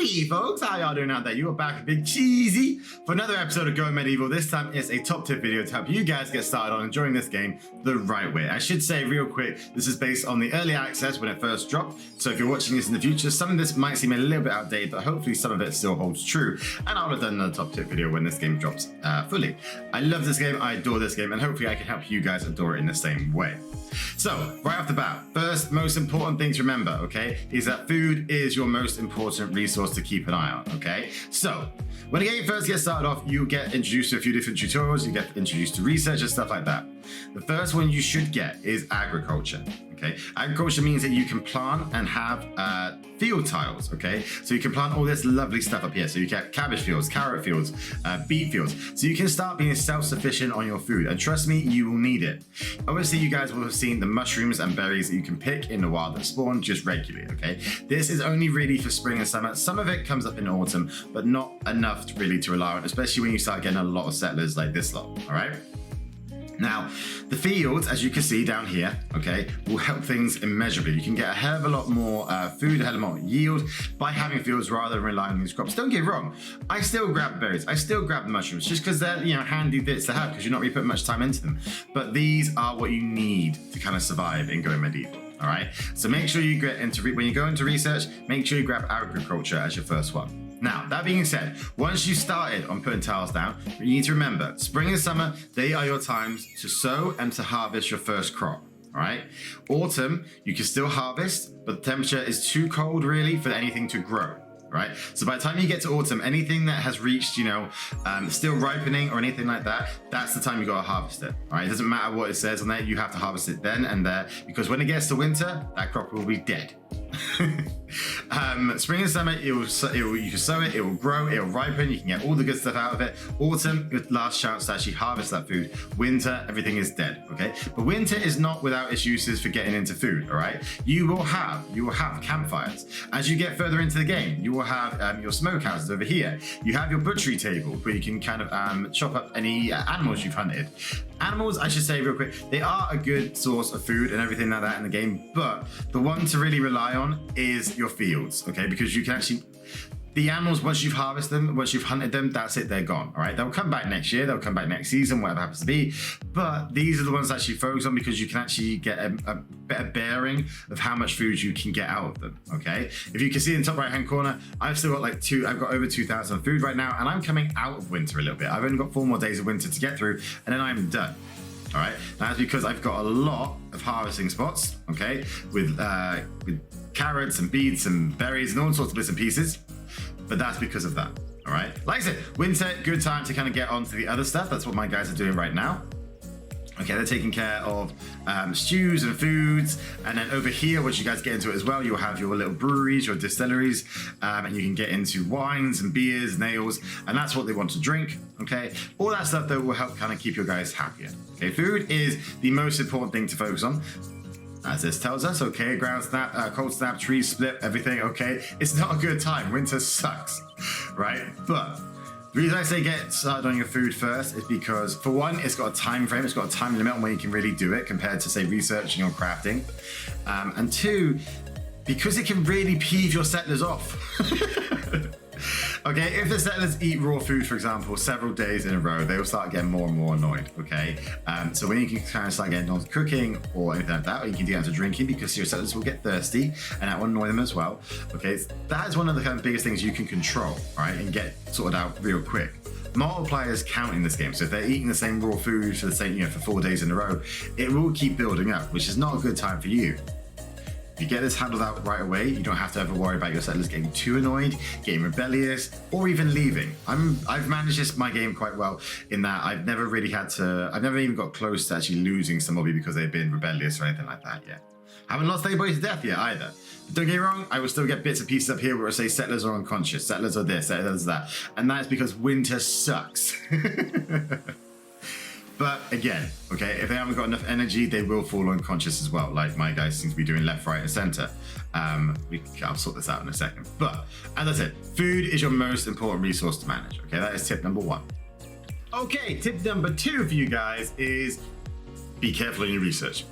Howdy, folks! How y'all doing out there? You are back with Big CheeZ for another episode of Going Medieval. This time it's a top tip video to help you guys get started on enjoying this game the right way. I should say real quick, this is based on the early access when it first dropped. So if you're watching this in the future, some of this might seem a little bit outdated, but hopefully some of it still holds true. And I would have done another top tip video when this game drops fully. I love this game, I adore this game, and hopefully I can help you guys adore it in the same way. So, right off the bat, first most important thing to remember, okay, is that food is your most important resource to keep an eye on, okay? So, when the game first gets started off, you get introduced to a few different tutorials, you get introduced to research and stuff like that. The first one you should get is agriculture, okay? Agriculture means that you can plant and have field tiles, okay? So you can plant all this lovely stuff up here. So you get cabbage fields, carrot fields, beet fields. So you can start being self-sufficient on your food. And trust me, you will need it. Obviously, you guys will have seen the mushrooms and berries that you can pick in the wild that spawn just regularly, okay? This is only really for spring and summer. Some of it comes up in autumn, but not enough really to rely on, especially when you start getting a lot of settlers like this lot, all right? Now, the fields, as you can see down here, okay, will help things immeasurably. You can get a hell of a lot more food, a hell of a lot more yield by having fields rather than relying on these crops. Don't get me wrong, I still grab berries, I still grab the mushrooms, just because they're, you know, handy bits to have because you're not really putting much time into them. But these are what you need to kind of survive in Going Medieval. All right, so make sure you get into when you go into research, make sure you grab agriculture as your first one. Now, that being said, once you started on putting tiles down, you need to remember, spring and summer, they are your times to sow and to harvest your first crop, all right? Autumn, you can still harvest, but the temperature is too cold really for anything to grow, right? So by the time you get to autumn, anything that has reached, you know, still ripening or anything like that, that's the time you gotta harvest it, all right? It doesn't matter what it says on there, you have to harvest it then and there, because when it gets to winter, that crop will be dead. Spring and summer, you can sow it, it will grow, it will ripen, you can get all the good stuff out of it. Autumn, your last chance to actually harvest that food. Winter, everything is dead, okay? But winter is not without its uses for getting into food, all right? You will have campfires. As you get further into the game, you will have your smokehouses over here. You have your butchery table where you can kind of chop up any animals you've hunted. Animals, I should say real quick, they are a good source of food and everything like that in the game, but the one to really rely on is your fields, okay? Because you can actually, the animals, once you've harvested them, once you've hunted them, that's it, they're gone, all right? They'll come back next year, they'll come back next season, whatever happens to be, but these are the ones that actually focus on because you can actually get a better bearing of how much food you can get out of them, okay? If you can see in the top right-hand corner, I've still got I've got over 2,000 food right now, and I'm coming out of winter a little bit. I've only got 4 more days of winter to get through, and then I'm done. All right, that's because I've got a lot of harvesting spots, okay, with carrots and beets and berries and all sorts of bits and pieces, but that's because of that, all right? Like I said, winter, good time to kind of get on to the other stuff. That's what my guys are doing right now. Okay, they're taking care of stews and foods, and then over here, once you guys get into it as well, you'll have your little breweries, your distilleries, and you can get into wines and beers and ales, and that's what they want to drink, okay? All that stuff that will help kind of keep your guys happier, okay? Food is the most important thing to focus on. As this tells us, okay, ground snap, cold snap, trees split, everything, okay? It's not a good time, winter sucks, right? But the reason I say get started on your food first is because, for one, it's got a time frame, it's got a time limit on when you can really do it compared to, say, researching or crafting. And two, because it can really peeve your settlers off. Okay, if the settlers eat raw food, for example, several days in a row, they will start getting more and more annoyed, okay? So when you can kind of start getting on to cooking or anything like that, or you can get on to drinking because your settlers will get thirsty and that will annoy them as well, okay? That is one of the kind of biggest things you can control, right, and get sorted out real quick. Multipliers count in this game, so if they're eating the same raw food for the same, you know, for 4 days in a row, it will keep building up, which is not a good time for you. If you get this handled out right away, you don't have to ever worry about your settlers getting too annoyed, getting rebellious, or even leaving. I've managed my game quite well in that I've never even got close to actually losing somebody because they've been rebellious or anything like that yet. I haven't lost anybody to death yet either. But don't get me wrong, I will still get bits and pieces up here where I say settlers are unconscious, settlers are this, settlers are that. And that's because winter sucks. But again, okay, if they haven't got enough energy, they will fall unconscious as well, like my guys seem to be doing left, right, and center. I'll sort this out in a second. But as I said, food is your most important resource to manage, okay? That is tip number 1. Okay, tip number 2 for you guys is be careful in your research.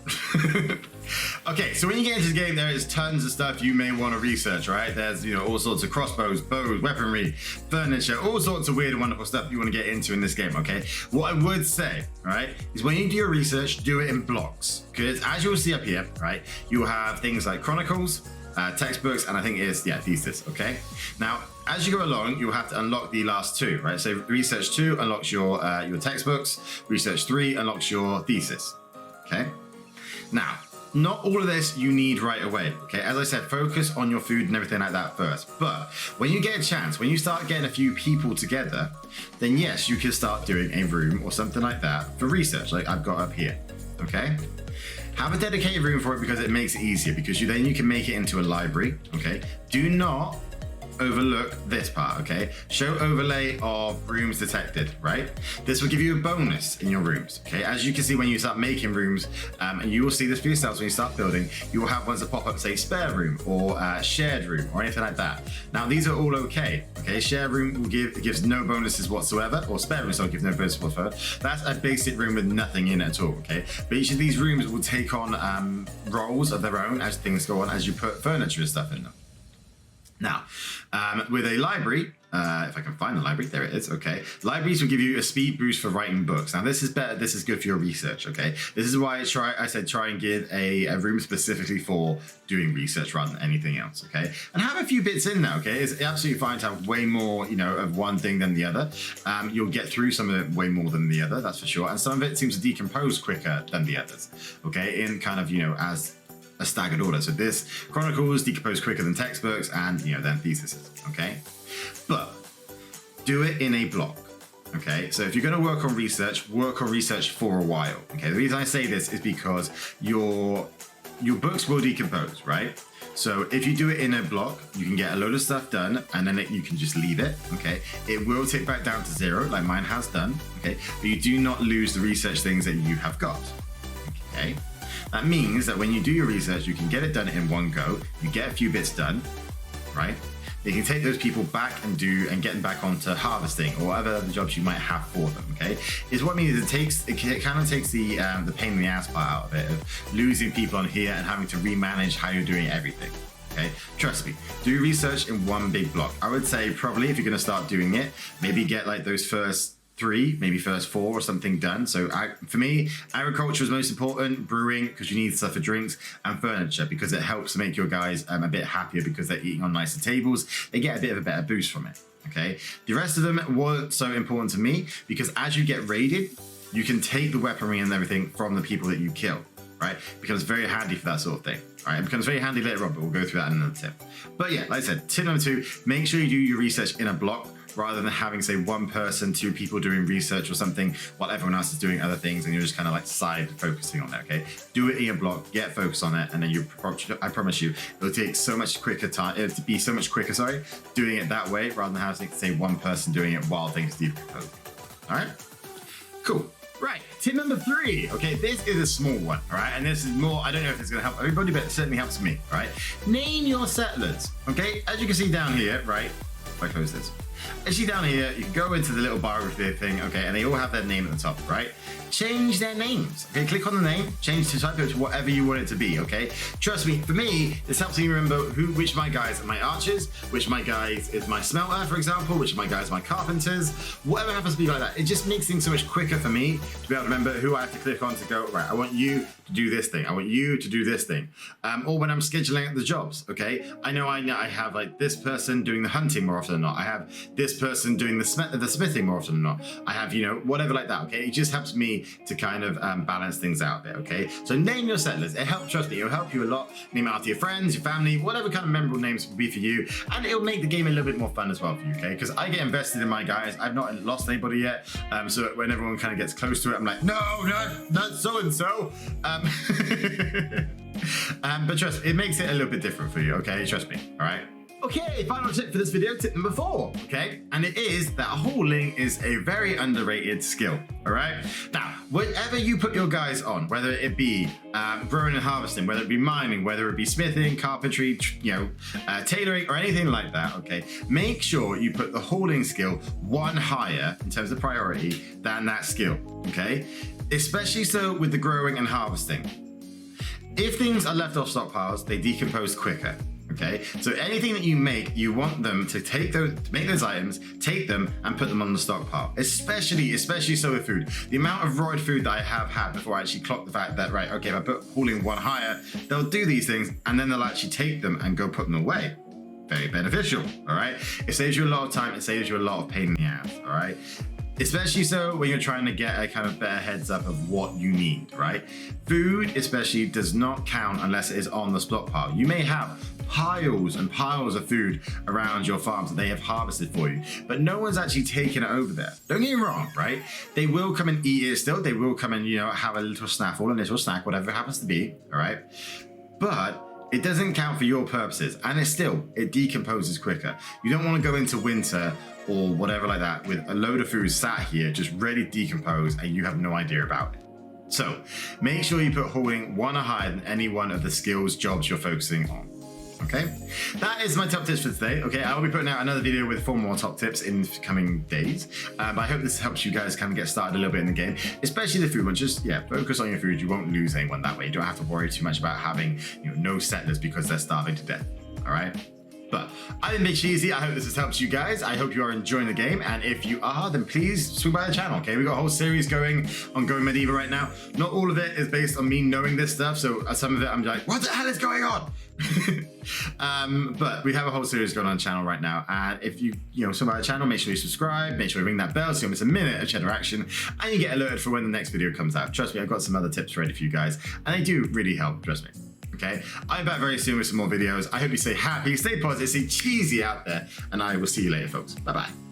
Okay, so when you get into the game, there is tons of stuff you may want to research, right? There's, you know, all sorts of crossbows, bows, weaponry, furniture, all sorts of weird and wonderful stuff you want to get into in this game, okay? What I would say, right, is when you do your research, do it in blocks. Because as you'll see up here, right, you'll have things like chronicles, textbooks, and I think it's, yeah, thesis, okay? Now, as you go along, you'll have to unlock the last two, right? So research 2 unlocks your textbooks, research 3 unlocks your thesis, okay? Now, not all of this you need right away, okay? As I said, focus on your food and everything like that first. But when you get a chance, when you start getting a few people together, then yes, you can start doing a room or something like that for research, like I've got up here, okay? Have a dedicated room for it because it makes it easier, because then you can make it into a library, okay? Do not overlook this part, okay? Show overlay of rooms detected, right? This will give you a bonus in your rooms, okay? As you can see when you start making rooms, and you will see this for yourselves when you start building, you will have ones that pop up, say spare room or shared room or anything like that. Now these are all okay? Shared room will gives no bonuses whatsoever, or spare rooms don't give no bonuses whatsoever. That's a basic room with nothing in it at all, okay? But each of these rooms will take on roles of their own as things go on, as you put furniture and stuff in them. Now, with a library, if I can find the library, there it is, okay. Libraries will give you a speed boost for writing books. Now this is better, this is good for your research, okay. This is why I said try and get a room specifically for doing research rather than anything else, okay. And have a few bits in there, okay. It's absolutely fine to have way more, you know, of one thing than the other. You'll get through some of it way more than the other, that's for sure. And some of it seems to decompose quicker than the others, okay, in kind of, you know, as a staggered order. So this chronicles decompose quicker than textbooks, and you know, then theses, okay? But do it in a block, okay? So if you're going to work on research for a while, okay? The reason I say this is because your books will decompose, right? So if you do it in a block, you can get a load of stuff done, and then you can just leave it, okay? It will tick back down to 0, like mine has done, okay? But you do not lose the research things that you have got, okay? That means that when you do your research, you can get it done in one go. You get a few bits done, right? You can take those people back and get them back onto harvesting or whatever other jobs you might have for them, okay? Is what means it kind of takes the pain in the ass part out of it, of losing people on here and having to remanage how you're doing everything, okay? Trust me, do research in one big block. I would say probably if you're gonna start doing it, maybe get like those first 3, maybe first 4 or something done. So for me, agriculture is most important, brewing because you need stuff for drinks, and furniture because it helps to make your guys a bit happier because they're eating on nicer tables. They get a bit of a better boost from it, okay? The rest of them weren't so important to me because as you get raided, you can take the weaponry and everything from the people that you kill, right? It becomes very handy for that sort of thing. All right, it becomes very handy later on, but we'll go through that in another tip. But yeah, like I said, tip number 2, make sure you do your research in a block rather than having, say, 1 person, 2 people doing research or something while everyone else is doing other things and you're just kind of like side focusing on it, okay? Do it in a block, get focus on it, and then I promise you, it'll take so much quicker time, it'll be so much quicker, sorry, doing it that way rather than having, say, 1 person doing it while things decompose. All right? Cool. Right, tip number 3, okay, this is a small one, all right, and this is more, I don't know if it's gonna help everybody, but it certainly helps me, all right? Name your settlers, okay? As you can see down here, right, if I close this, as you see down here, you can go into the little biography thing, okay, and they all have their name at the top, right? Change their names, okay? Click on the name, change to type it to whatever you want it to be, okay? Trust me, for me, this helps me remember which of my guys are my archers, which of my guys is my smelter, for example, which of my guys are my carpenters, whatever happens to be like that. It just makes things so much quicker for me to be able to remember who I have to click on to go, right, I want you to do this thing, I want you to do this thing. Or when I'm scheduling out the jobs, okay? I know I have like this person doing the hunting more often than not. I have this person doing the smithing more often than not. I have, you know, whatever like that, okay? It just helps me to kind of balance things out a bit, okay? So name your settlers. It helps, trust me, it'll help you a lot. Name it after your friends, your family, whatever kind of memorable names will be for you, and it'll make the game a little bit more fun as well for you, okay? Because I get invested in my guys. I've not lost anybody yet, so when everyone kind of gets close to it, I'm like, no, not so-and-so. But trust me, it makes it a little bit different for you, okay? Trust me, all right? Okay, final tip for this video, tip number 4, okay? And it is that hauling is a very underrated skill, all right? Now, whatever you put your guys on, whether it be growing and harvesting, whether it be mining, whether it be smithing, carpentry, you know, tailoring, or anything like that, okay? Make sure you put the hauling skill 1 higher in terms of priority than that skill, okay? Especially so with the growing and harvesting. if things are left off stockpiles, they decompose quicker. Okay, so anything that you make, you want them to make those items, take them and put them on the stockpile. Especially so with food. The amount of raw food that I have had before I actually clocked the fact that, right, okay, if I put hauling one higher, they'll do these things and then they'll actually take them and go put them away. Very beneficial, all right? It saves you a lot of time, it saves you a lot of pain in the ass, all right? Especially so when you're trying to get a kind of better heads up of what you need, right? Food especially does not count unless it is on the stockpile. You may have piles and piles of food around your farms that they have harvested for you, but no one's actually taken it over there. Don't get me wrong, right? They will come and eat it still. They will come and, you know, have a little snaffle, a little snack, whatever it happens to be, all right? But it doesn't count for your purposes, and it decomposes quicker. You don't want to go into winter or whatever like that with a load of food sat here just ready to decompose and you have no idea about it. So make sure you put hauling one or higher than any one of the skills jobs you're focusing on. Okay, that is my top tips for today. Okay, I will be putting out another video with 4 more top tips in coming days. But I hope this helps you guys kind of get started a little bit in the game, especially the food one. Just, yeah, focus on your food. You won't lose anyone that way. You don't have to worry too much about having, you know, no settlers because they're starving to death. All right. But I've been Big CheeZ. I hope this has helped you guys. I hope you are enjoying the game. And if you are, then please swing by the channel, okay? We've got a whole series going on Going Medieval right now. Not all of it is based on me knowing this stuff. So some of it, I'm like, what the hell is going on? But we have a whole series going on the channel right now. And if you swing by the channel, make sure you subscribe. Make sure you ring that bell so you don't miss a minute of cheddar action. And you get alerted for when the next video comes out. Trust me, I've got some other tips ready for you guys. And they do really help, trust me. Okay, I'm back very soon with some more videos. I hope you stay happy, stay positive, stay cheesy out there, and I will see you later, folks. Bye-bye.